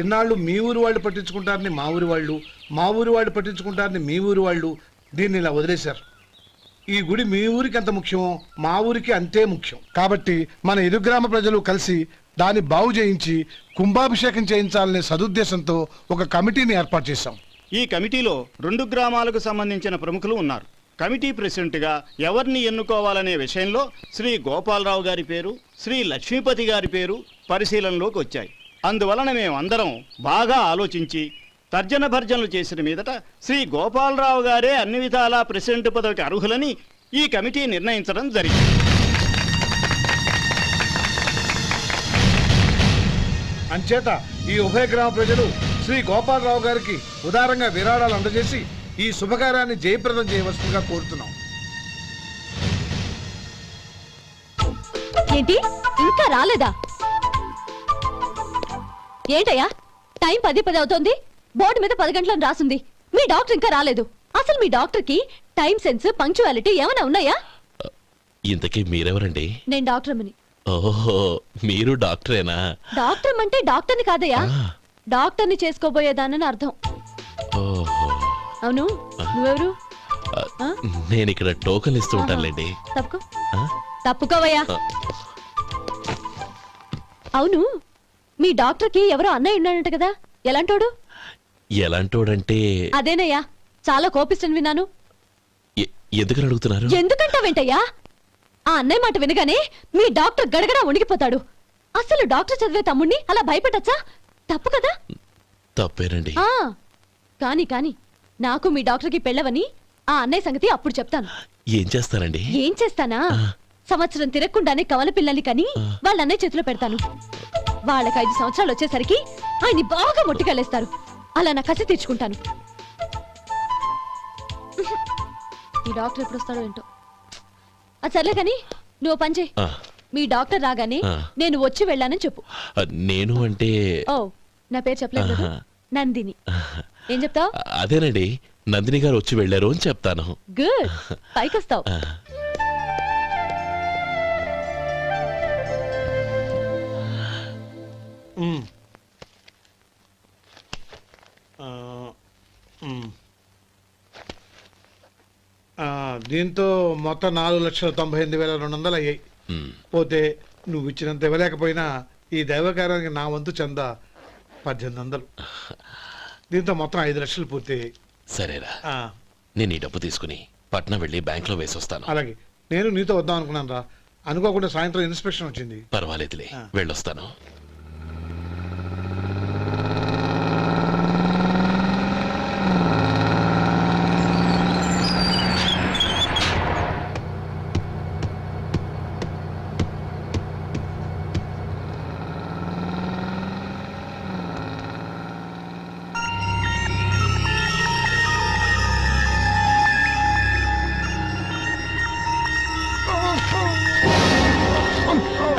ఇన్నాళ్ళు మీ ఊరు వాళ్ళు పట్టించుకుంటారని మా ఊరి వాళ్ళు, మా ఊరి వాళ్ళు పట్టించుకుంటారని మీ ఊరి వాళ్ళు దీన్ని ఇలా వదిలేశారు. ఈ గుడి మీ ఊరికి ఎంత ముఖ్యమో మా ఊరికి అంతే ముఖ్యం. కాబట్టి మన ఇరు గ్రామ ప్రజలు కలిసి దాన్ని బాగు చేయించి కుంభాభిషేకం చేయించాలనే సదుద్దేశంతో ఒక కమిటీని ఏర్పాటు చేశాం. ఈ కమిటీలో 2 గ్రామాలకు సంబంధించిన ప్రముఖులు ఉన్నారు. కమిటీ ప్రెసిడెంట్గా ఎవరిని ఎన్నుకోవాలనే విషయంలో శ్రీ గోపాలరావు గారి పేరు, శ్రీ లక్ష్మీపతి గారి పేరు పరిశీలనలోకి వచ్చాయి. అందువలన మేమందరం బాగా ఆలోచించి తర్జన భర్జనలు చేసిన మీదట శ్రీ గోపాలరావు గారే అన్ని విధాలా ప్రెసిడెంట్ పదవికి అర్హులని ఈ కమిటీ నిర్ణయించడం జరిగింది. అంచేత ఈ ఉభయ గ్రామ ప్రజలు శ్రీ గోపాలరావు గారికి ఉదారంగా విరాళాలు అందజేసి ఈ శుభకార్యాన్ని జయప్రదం చేయవలసిందిగా కోరుతున్నాం. ఏంటి ఇంకా రాలేదా? ఏంటయ్యా, టైం 10 అవుతోంది. బోర్డు మీద 10 గంటలను రాసింది. మీ డాక్టర్ ఇంకా రాలేదు. అసలు మీ డాక్టర్ కి టైం సెన్స్, పంక్చువాలిటీ ఏమైనా ఉన్నాయా? ఇంతకీ మీరెవరండి? నేను డాక్టర్ అమ్మని. ఓహో, మీరు డాక్టరేనా? డాక్టర్ అంటే డాక్టర్ని కాదయ్యా, డాక్టర్ని చేసుకోబోయేదానని అర్థం. ఓహో, అవును, నువ్వెవరు? నేను ఇక్కడ టోకన్ ఇస్తూ ఉంటానులేండి. తప్పుకో, తప్పుకోవయ్యా. అవును, మీ డాక్టర్ కి ఎవరో అన్నయ్య ఉన్నాడంట కదా, ఎలాంటోడు? ఎలాంటోడంటే అదేనయ్యా, చాలా కోపిస్తని విన్నాను. ఎందుకని అడుగుతున్నారు? ఎందుకంటావేంటయ్యా? ఆ అన్నయ్య మాట వినగానే మీ డాక్టర్ గడగడా ఉణిగిపోతాడు. అసలు డాక్టర్ చదివే తమ్ముణ్ణి అలా భయపెట్టచ్చా? తప్పు కదా? తప్పేనండి. కాని కాని నాకు మీ డాక్టర్కి పెళ్ళవని ఆ అన్నయ్య సంగతి అప్పుడు చెప్తాను. ఏం చేస్తానండి? ఏం చేస్తానా? సంవత్సరం తిరగకుండానే కవల పిల్లల్ని కని వాళ్ళ అన్నయ్య చేతిలో పెడతాను. వాళ్ళకి 5 సంవత్సరాలు వచ్చేసరికి ఆయన్ని బాగా మొట్టికెళ్ళేస్తారు. అలా నా కసి తీర్చుకుంటాను. ఈ డాక్టర్ ఎప్పుడు వస్తాడో ఏంటో. అది సర్లే కానీ నువ్వు పని చేయి. మీ డాక్టర్ రాగానే నేను వచ్చి వెళ్ళానని చెప్పు. నేను అంటే ఓ, నా పేరు చెప్పలేదు కదా, నందిని. ఏం చెప్తావు? అదేనండి, నందిని గారు వచ్చి వెళ్ళారు అని చెప్తాను. గుడ్, పైకొస్తావు. దీంతో మొత్తం 4,98,200 అయ్యాయి. పోతే నువ్వు ఇచ్చినంత ఇవ్వలేకపోయినా ఈ దైవకార్యానికి నా వంతు చందా 1800. దీంతో మొత్తం 5 లక్షలు పూర్తయ్యాయి. సరేరా, నేను ఈ డబ్బు తీసుకుని పట్నం వెళ్ళి బ్యాంక్ లో వేసి వస్తాను. అలాగే, నేను నీతో వద్దాం అనుకున్నాను రా, అనుకోకుండా సాయంత్రం ఇన్స్పెక్షన్ వచ్చింది. పర్వాలేదులే, వెళ్ళొస్తాను.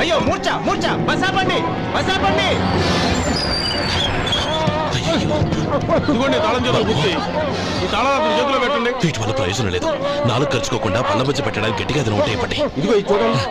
అయ్యో మూర్ఛ మూర్ఛ బసాపండి బసాపండి. ఇదిగోండి తాళం చేతులు గుర్తి. ఈ తాళం అతని చేతిలో పెట్టండి. వీటి వల్ల ప్రయోజనం లేదు. నాలుగు ఖర్చుకోకుండా పళ్ళ మధ్య పెట్టడానికి గట్టిగా అది ఒకటి ఇవ్వండి. ఇదిగో ఇది చూడండి.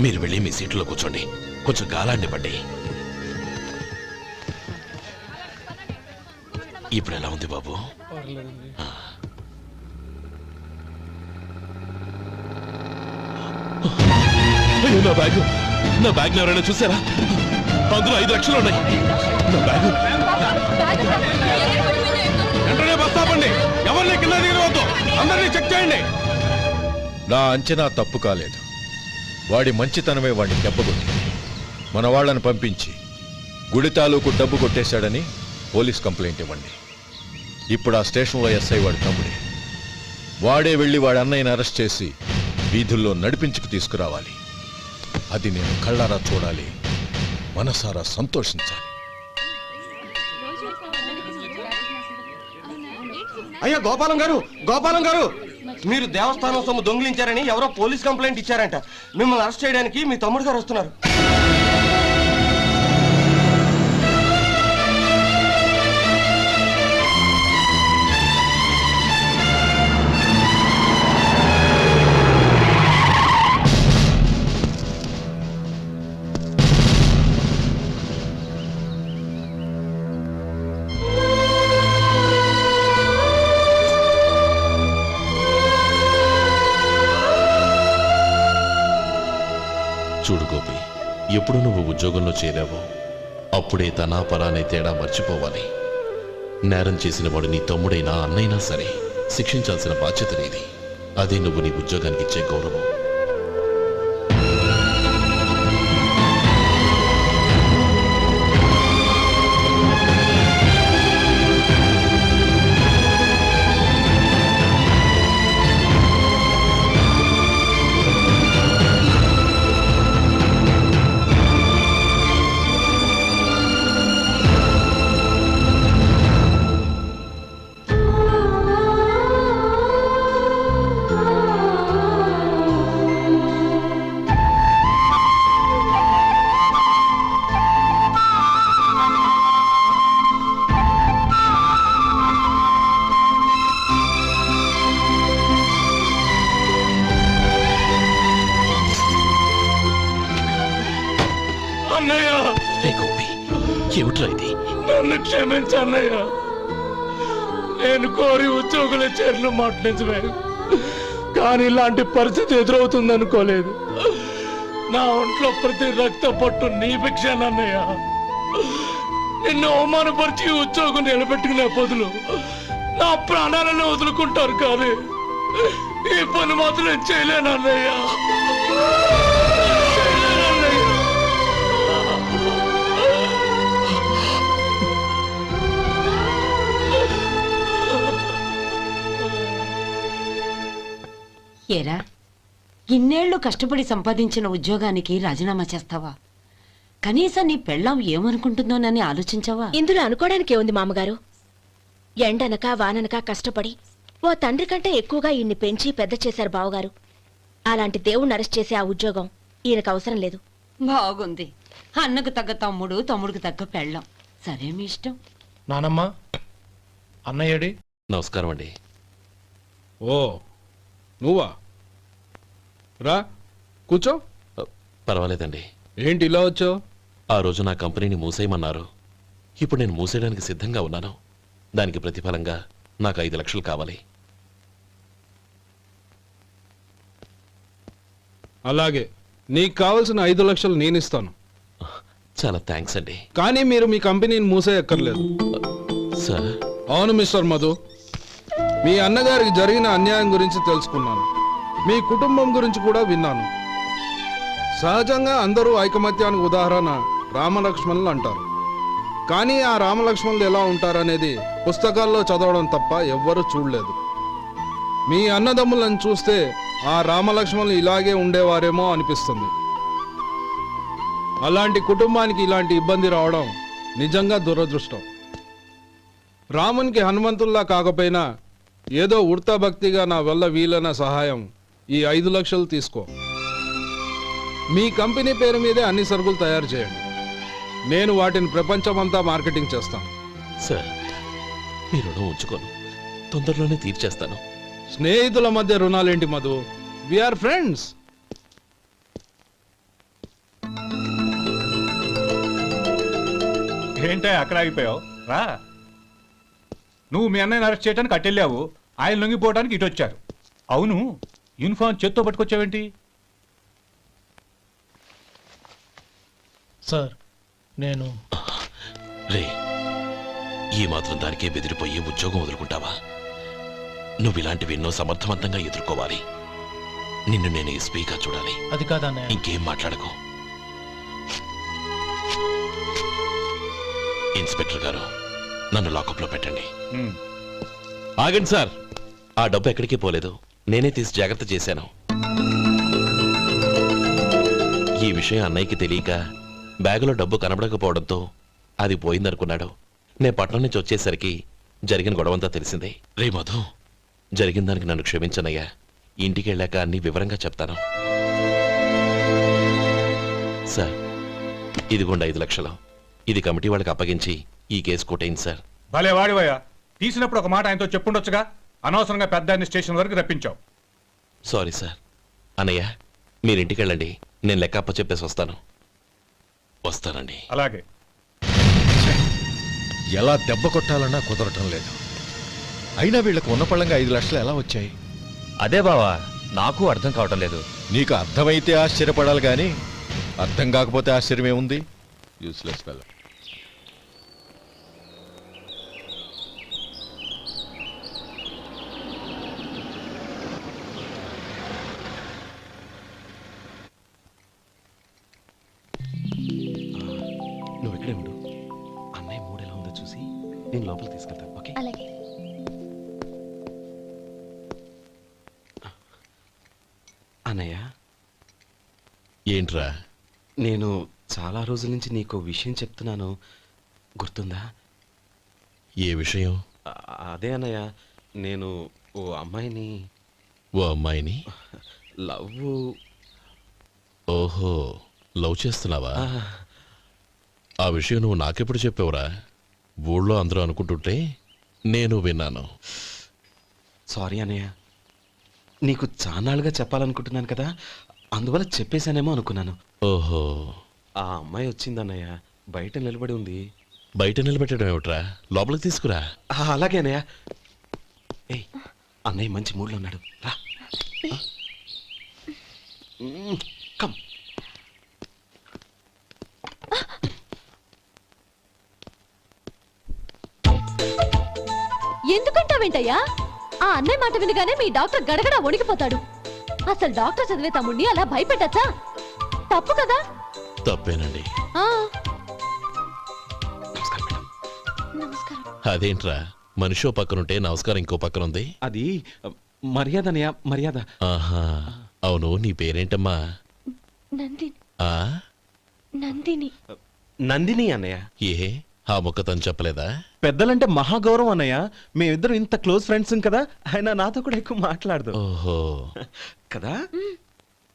మీరు వెళ్ళి మీ సీట్లో కూర్చోండి. కొంచెం గాలాన్ని పట్టి. ఇప్పుడు ఎలా ఉంది బాబు? అయ్యో, నా బ్యాగ్ ఎవరైనా చూసారా? అందులో 5 లక్షలు ఉన్నాయి. నా బ్యాగ్ వెంటనే బస్ ఆపండి. ఎవరిని కింద దిగవద్దు. అందరినీ చెక్ చేయండి. నా అంచనా తప్పు కాలేదు. వాడి మంచితనమే వాడిని దెబ్బకొట్టింది. మన వాళ్ళని పంపించి గుడి తాలూకు డబ్బు కొట్టేశాడని పోలీస్ కంప్లైంట్ ఇవ్వండి. ఇప్పుడు ఆ స్టేషన్లో ఎస్ఐ వాడి తమ్ముడే. వాడే వెళ్ళి వాడి అన్నయ్యని అరెస్ట్ చేసి వీధుల్లో నడిపించుకు తీసుకురావాలి. అది నేను కళ్ళారా చూడాలి, మనసారా సంతోషించాలి. అయ్యో గోపాలం గారు, గోపాలం గారు, మీరు దేవస్థానం సొమ్ము దొంగిలించారని ఎవరో పోలీస్ కంప్లైంట్ ఇచ్చారంట. మిమ్మల్ని అరెస్ట్ చేయడానికి మీ తమ్ముడు గారు వస్తున్నారు. చూడు గోపి, ఎప్పుడు నువ్వు ఉద్యోగంలో చేరావో అప్పుడే తనా పరానే తేడా మర్చిపోవాలి. నేరం చేసిన వాడు నీ తమ్ముడైనా అన్నైనా సరే శిక్షించాల్సిన బాధ్యత నీది. అదే నువ్వు నీ ఉద్యోగానికి ఇచ్చే గౌరవం. ఏమిట్రా ఇది? నన్ను క్షమించు అన్నయ్య. నేను కోరి ఉద్యోగుల చేరిన మాట నిజమే, కానీ ఇలాంటి పరిస్థితి ఎదురవుతుంది అనుకోలేదు. నా ఒంట్లో ప్రతి రక్త పట్టు నీ భిక్షానన్నయ్య. నిన్ను అవమానపరిచి ఉద్యోగం నిలబెట్టుకునే బదులు నా ప్రాణాలను వదులుకుంటారు, కానీ ఈ పని మాత్రం నేను చేయలేనన్నయ్య. ఏరా, ఇన్నేళ్లు కష్టపడి సంపాదించిన ఉద్యోగానికి రాజీనామా చేస్తావా? కనీసం నీ పెళ్ళాం ఏమనుకుంటుందోనని ఆలోచించావా? ఇందులో అనుకోవడానికి ఏముంది మామగారు? ఎండనక వాననక కష్టపడి ఓ తండ్రి కంటే ఎక్కువగా ఈయన్ని పెంచి పెద్ద చేశారు బావగారు. అలాంటి దేవుణ్ణి అరెస్ట్ చేసే ఆ ఉద్యోగం ఈయనకు అవసరం లేదు. బాగుంది. అన్నకు తగ్గ తమ్ముడు, తమ్ముడికి తగ్గ పెళ్ళాం. సరే, మీ ఇష్టం. నానమ్మ, అన్నయ్యడి. నమస్కారం అండి. ఓ నువ్వా? రా కూర్చో. పర్వాలేదండి. ఏంటి ఇలా వచ్చావు? ఆ రోజు నా కంపెనీని మూసేయమన్నారు. ఇప్పుడు నేను మూసేయడానికి సిద్ధంగా ఉన్నాను. దానికి ప్రతిఫలంగా నాకు 5 లక్షలు కావాలి. అలాగే, నీకు కావాల్సిన 5 లక్షలు నేను ఇస్తాను. చాలా థ్యాంక్స్ అండి. కానీ మీరు మీ కంపెనీని మూసేయక్కర్లేదు. సార్? అవును మిస్టర్ మధు, మీ అన్నగారికి జరిగిన అన్యాయం గురించి తెలుసుకున్నాను. మీ కుటుంబం గురించి కూడా విన్నాను. సహజంగా అందరూ ఐకమత్యానికి ఉదాహరణ రామలక్ష్మణులు అంటారు. కానీ ఆ రామలక్ష్మణులు ఎలా ఉంటారనేది పుస్తకాల్లో చదవడం తప్ప ఎవ్వరూ చూడలేదు. మీ అన్నదమ్ములను చూస్తే ఆ రామలక్ష్మణులు ఇలాగే ఉండేవారేమో అనిపిస్తుంది. అలాంటి కుటుంబానికి ఇలాంటి ఇబ్బంది రావడం నిజంగా దురదృష్టం. రామునికి హనుమంతుల్లా కాకపోయినా ఏదో ఉడతా భక్తిగా నా వల్ల వీలైన సహాయం ఈ 5 లక్షలు తీసుకో. మీ కంపెనీ పేరు మీదే అన్ని సరుకులు తయారు చేయండి. నేను వాటిని ప్రపంచమంతా మార్కెటింగ్ చేస్తాను. సార్, మీ రుణం ఉంచుకోను, తొందరలోనే తీర్చేస్తాను. స్నేహితుల మధ్య రుణాలేంటి మధు? We are friends. ఏంటే అక్కడ ఆగిపోయావు? రా. నువ్వు మీ అన్నయ్యని అరెస్ట్ చేయడానికి అట్టెళ్ళావు, ఆయన లొంగిపోవడానికి ఇటు వచ్చారు. అవును, యూనిఫామ్ చేత్తో పట్టుకొచ్చావేంటి? సార్, నేను రే, ఈ మాత్రం దానికే బెదిరిపోయి ఉద్యోగం వదులుకుంటావా? నువ్వు ఇలాంటివి ఎన్నో సమర్థవంతంగా ఎదుర్కోవాలి. నిన్ను నేను ఎస్పీగా చూడాలి. అది కాదన్నయ్య. ఇంకేం మాట్లాడకు. ఇన్స్పెక్టర్ గారు, నన్ను లాకప్లో పెట్టండి. ఆగండి సార్, ఆ డబ్బు ఎక్కడికి పోలేదు, నేనే తీసి జాగ్రత్త చేశాను. ఈ విషయం అన్నయ్యకి తెలియక బ్యాగులో డబ్బు కనబడకపోవడంతో అది పోయిందనుకున్నాడు. నేను పట్నం నుంచి వచ్చేసరికి జరిగిన గొడవంతా తెలిసిందే. రే మధు, జరిగిన దానికి నన్ను క్షమించనయ్యా. ఇంటికి వెళ్ళాక అన్ని వివరంగా చెప్తాను. సార్, ఇదిగోండి 5 లక్షలు. ఇది కమిటీ వాళ్ళకి అప్పగించి ఈ కేసు కొట్టేయండి సార్. భలే వాడివయ్యా, తీసినప్పుడు ఒక మాట ఆయనతో చెప్పుండొచ్చుగా. అనవసరంగా పెద్ద ఆయన స్టేషన్ వరకు రప్పించావు. Sorry sir. అన్నయ్య, మీరింటికి వెళ్ళండి, నేను లెక్క అప్ప చెప్పేసి వస్తాను. వస్తానండి. అలాగే. ఎలా దెబ్బ కొట్టాలన్నా కుదరటం లేదు. అయినా వీళ్ళకు ఉన్న పళ్ళంగా 5 లక్షలు ఎలా వచ్చాయి? అదే బావా, నాకు అర్థం కావటం లేదు. నీకు అర్థమైతే ఆశ్చర్యపడాలి కానీ అర్థం కాకపోతే ఆశ్చర్యమే ఉంది. Useless fellow. నువ్వు ఇక్కడే ఉండు. అన్నయ్య మూడు ఎలా ఉందో చూసి నేను లోపలికి తీసుకెళ్తాను. ఓకే? అలాగే. అన్నయ్య, ఏంట్రా? నేను చాలా రోజుల నుంచి నీకు విషయం చెప్తున్నాను, గుర్తుందా? ఏ విషయం? అదే అన్నయ్య, నేను ఓ అమ్మాయిని లవ్. ఓహో, లవ్ చేస్తున్నావా? ఆ విషయం నువ్వు నాకెప్పుడు చెప్పావురా? ఊళ్ళో అందరూ అనుకుంటుంటే నేను విన్నాను. సారీ అన్నయ్య, నీకు చాన్నాళ్ళుగా చెప్పాలనుకుంటున్నాను కదా, అందువల్ల చెప్పేశానేమో అనుకున్నాను. ఓహో, ఆ అమ్మాయి వచ్చిందన్నయ్య, బయట నిలబడి ఉంది. బయట నిలబెట్టడం ఏమిట్రా? లోపలికి తీసుకురా. అలాగే అన్నయ్య. ఏయ్, అన్నయ్య మంచి మూడ్లో ఉన్నాడు, రా. కమ్. ఎందుకంటావేంటయ్యా? ఆ అన్నయ్య మాట వినగానే మీ డాక్టర్ గడగడ వణికిపోతాడు. అసలు డాక్టర్ చదివే తమ్ముడిని అలా భయపెట్టచ్చా? తప్పు కదా? తప్పేనండి. నమస్కారం. అదేంట్రా, మనిషో పక్కనుంటే నమస్కారం ఇంకో పక్కన ఉంది? అది మర్యాద అన్నయ్య, మర్యాద. ఆహా, అవును, నీ పేరేంటమ్మా? నందిని. ఆ, నందిని. నందిని అన్నయ్య. ఏ, ఆ మొక్క తను చెప్పలేదా? పెద్దలంటే మహాగౌరవం అన్నయ్య, మేమిద్దరం ఇంత క్లోజ్ ఫ్రెండ్స్ కదా, ఆయన నాతో కూడా ఎక్కువ మాట్లాడదు. ఓహో కదా.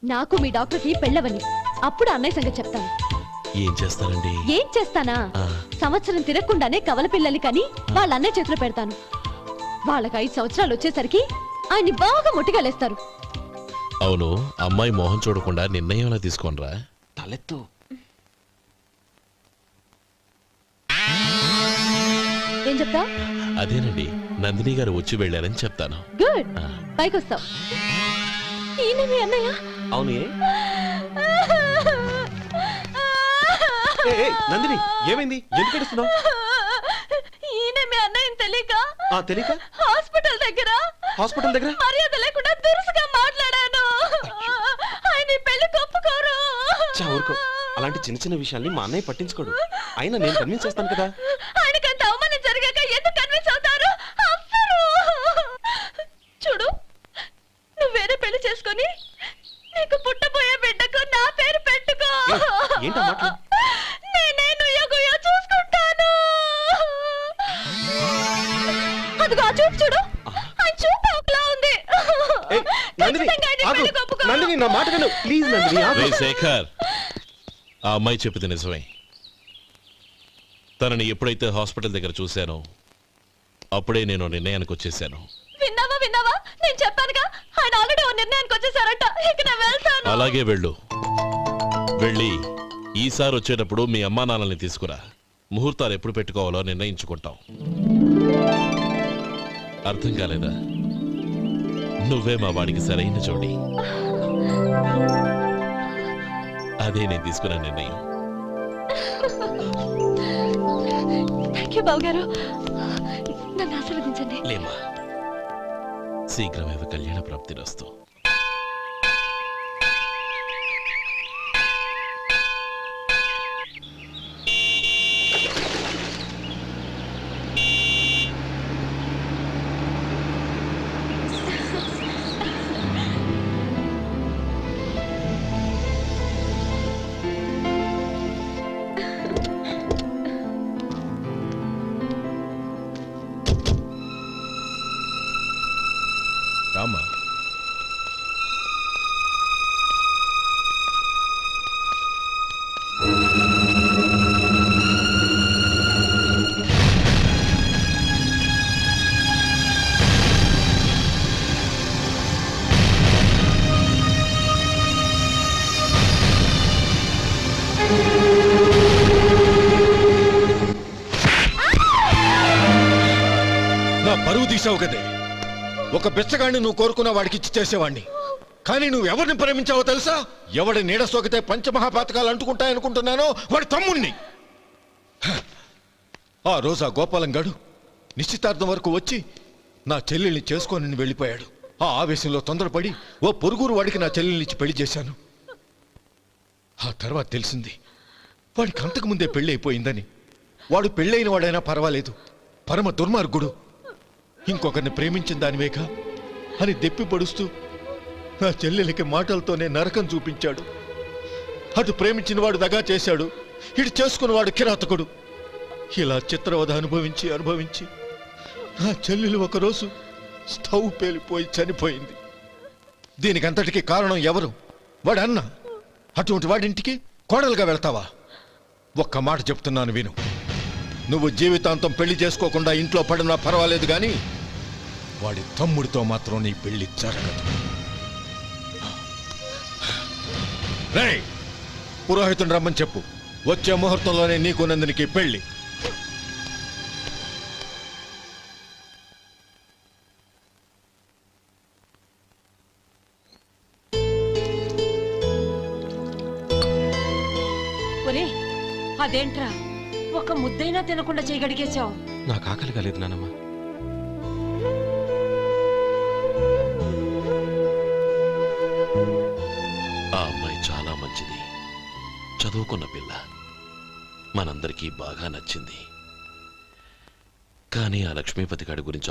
నాకు మీ డాక్టర్కి పెళ్ళవని, అప్పుడు అన్నయ్య సంగతి చెప్తాను. ఏం చేస్తారండి? ఏం చేస్తానా? సంవత్సరం తిరగకుండానే కవల పిల్లల్ని కని వాళ్ళ అన్నయ్య చేతిలో పెడతాను. వాళ్ళకి 5 సంవత్సరాలు వచ్చేసరికి ఆయన్ని బాగా ముట్టిగలేస్తారు. అవును, అమ్మాయి మోహం చూడకుండా నిర్ణయం ఎలా తీసుకోనరా? తలెత్తు. ఏం చెప్తా? అదేనండి, నందిని గారు వచ్చి వెళ్ళారని చెప్తాను. గుడ్, పైకి వస్తావు. ఈయన మీ అన్నయ్య? అవును. నందిని, ఏమైంది? ఎందుకు ఏడుస్తున్నావు? ఈయన మీ అన్నయ్య తెలియక తెలియక హాస్పిటల్ దగ్గర మర్యాద లేకుండా దురుసుగా మాట్లాడాను. ఆయన పెళ్లి ఒప్పుకోరు. ఊరుకో, అలాంటి చిన్న చిన్న విషయాల్ని మా అన్నయ్య పట్టించుకోడు. అయినా నేను కన్విన్స్ చేస్తాను కదా. ఆయనకంత అవమానం జరిగాక ఎందుకు కన్విన్స్ అవుతారు? అవ్వరు. చూడు, నువ్వు వేరే పెళ్లి చేసుకొని నీకు పుట్టబోయే బిడ్డకు నా పేరు పెట్టుకో. ఏంటా మాటలు? నేనే నుయ్యగుయ్య చూసుకుంటాను. అదిగో ఆ చూపు చూడు, ఆ చూపు ఒకలా ఉంది. ఖచ్చితంగా ఆయన పెళ్లి ఒప్పుకో. నా మాట విను ప్లీజ్. నందిని శేఖర్, ఆ అమ్మాయి చెప్పింది నిజమే. తనని ఎప్పుడైతే హాస్పిటల్ దగ్గర చూశానో అప్పుడే నేను నిర్ణయానికి వచ్చేసాను. విన్నావా విన్నావా, నేను చెప్పానుగా ఆయన ఆల్రెడీ ఓ నిర్ణయానికి వచ్చేసారట. ఇక నేను వెళ్తాను. అలాగే వెళ్ళు. వెళ్ళి ఈసారి వచ్చేటప్పుడు మీ అమ్మా నాన్నల్ని తీసుకురా. ముహూర్తాలు ఎప్పుడు పెట్టుకోవాలో నిర్ణయించుకుంటాం. అర్థం కాలేదా? నువ్వే మా వాడికి సరైన జోడి. అదే నేను తీసుకున్న నిర్ణయం. థ్యాంక్ యూ బాబు గారు, నన్ను ఆశీర్వదించండి. లేమా, శీఘ్రమేవ కళ్యాణ ప్రాప్తిరస్తు. రామా, నా పరువు తీసావు కదే. ఒక బిచ్చగాడిని నువ్వు కోరుకున్న వాడికి ఇచ్చి చేసేవాడిని. కానీ నువ్వు ఎవరిని ప్రేమించావో తెలుసా? ఎవడి నీడ సోకితే పంచమహాపాతకాలు అంటుకుంటాయనుకుంటున్నానో వాడి తమ్ముణ్ణి. ఆ రోజు ఆ గోపాలం గాడు నిశ్చితార్థం వరకు వచ్చి నా చెల్లెల్ని చేసుకొని వెళ్ళిపోయాడు. ఆ ఆవేశంలో తొందరపడి ఓ పొరుగురు వాడికి నా చెల్లెల్ని ఇచ్చి పెళ్లి చేశాను. ఆ తర్వాత తెలిసింది వాడికి అంతకుముందే పెళ్లి అయిపోయిందని. వాడు పెళ్ళైన వాడైనా పర్వాలేదు, పరమ దుర్మార్గుడు. ఇంకొకరిని ప్రేమించిన దానివేగా అని దెప్పి పడుస్తూ నా చెల్లెలికి మాటలతోనే నరకం చూపించాడు. అటు ప్రేమించిన వాడు దగా చేశాడు, ఇటు చేసుకున్నవాడు కిరాతకుడు. ఇలా చిత్రవధ అనుభవించి అనుభవించి నా చెల్లెలు ఒకరోజు స్టవ్ పేలిపోయి చనిపోయింది. దీనికంతటికీ కారణం ఎవరు? వాడు అన్న. అటువంటి వాడింటికి కోడలుగా వెళ్తావా? ఒక్క మాట చెప్తున్నాను విను. నువ్వు జీవితాంతం పెళ్లి చేసుకోకుండా ఇంట్లో పడినా పర్వాలేదు, కానీ వాడి తమ్ముడితో మాత్రం నీ పెళ్లి జరగదు. రేయ్, పురోహితుని రమ్మని చెప్పు. వచ్చే ముహూర్తంలోనే నీకు నందినికి పెళ్లి. ఒరే, అదేంట్రా ఒక ముద్దైనా తినకుండా చేయగడిగేశావు? నాకు ఆకలి కాలేదు నానమ్మ. ఆ అమ్మాయి చాలా మంచిది, చదువుకున్న పిల్ల, మనందరికీ బాగా నచ్చింది. కానీ ఆ లక్ష్మీపతి గారి గురించి